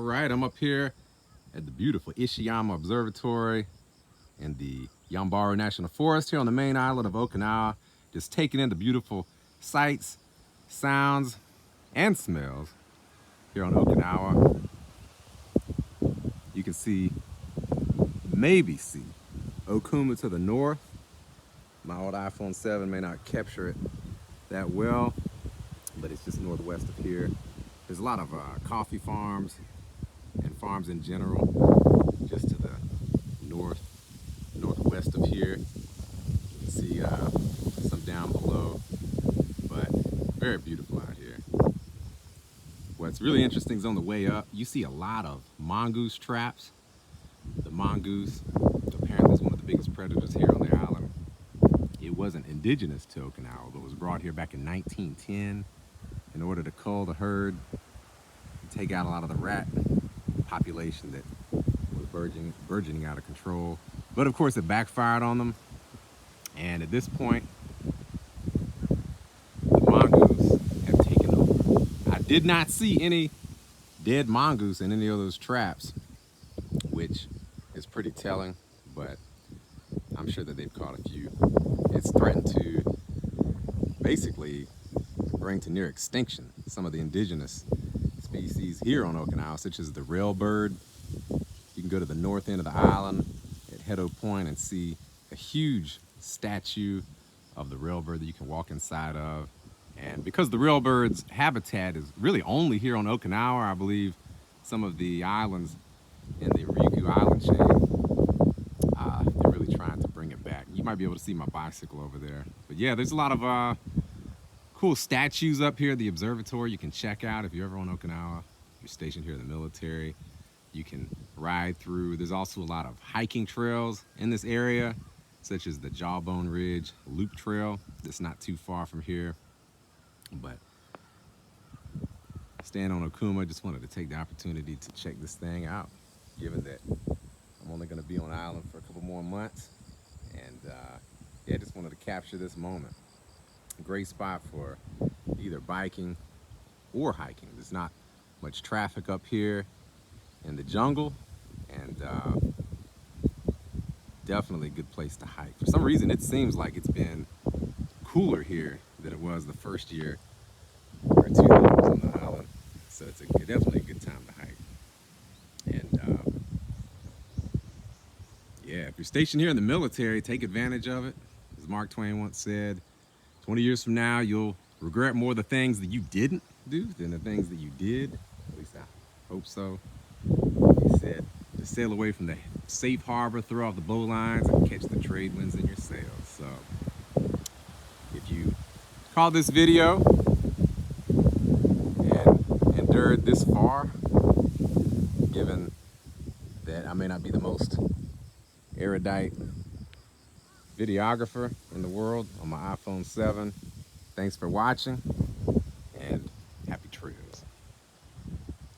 right, I'm up here at the beautiful Ishiyama Observatory in the Yambaru National Forest here on the main island of Okinawa, just taking in the beautiful sights, sounds, and smells here on Okinawa. You can maybe see Okuma to the north. My old iPhone 7 may not capture it that well, but it's just northwest of here. There's a lot of coffee farms and farms in general just to the northwest of here. You can see some down below, but very beautiful out here. What's really interesting is on the way up, you see a lot of mongoose traps. The mongoose apparently is one of the biggest predators here on the island. It wasn't indigenous to Okinawa, but was brought here back in 1910 in order to cull the herd and take out a lot of the rat population that was burgeoning out of control. But of course it backfired on them, and at this point the mongoose have taken over. I did not see any dead mongoose in any of those traps, which is pretty telling, but I'm sure that they've caught a few. It's threatened to basically bring to near extinction some of the indigenous species here on Okinawa, such as the railbird. You can go to the north end of the island at Hedo Point and see a huge statue of the railbird that you can walk inside of. And because the railbird's habitat is really only here on Okinawa, I believe some of the islands in the Ryukyu Island chain, they're really trying to bring it back. You might be able to see my bicycle over there. But yeah, there's a lot of cool statues up here at the observatory you can check out if you're ever on Okinawa. If you're stationed here in the military, you can ride through. There's also a lot of hiking trails in this area, such as the Jawbone Ridge Loop Trail that's not too far from here. But staying on Okuma, just wanted to take the opportunity to check this thing out, given that I'm only going to be on the island for a couple more months. And yeah, just wanted to capture this moment. Great spot for either biking or hiking. There's not much traffic up here in the jungle, and definitely a good place to hike. For some reason, it seems like it's been cooler here than it was the first year or two that I was on the island. So it's definitely a good time to hike. And yeah, if you're stationed here in the military, take advantage of it. As Mark Twain once said, 20 years from now, you'll regret more the things that you didn't do than the things that you did. At least I hope so. He said to sail away from the safe harbor, throw off the bowlines, and catch the trade winds in your sails. So if you caught this video and endured this far, given that I may not be the most erudite videographer in the world on my iPhone 7, thanks for watching.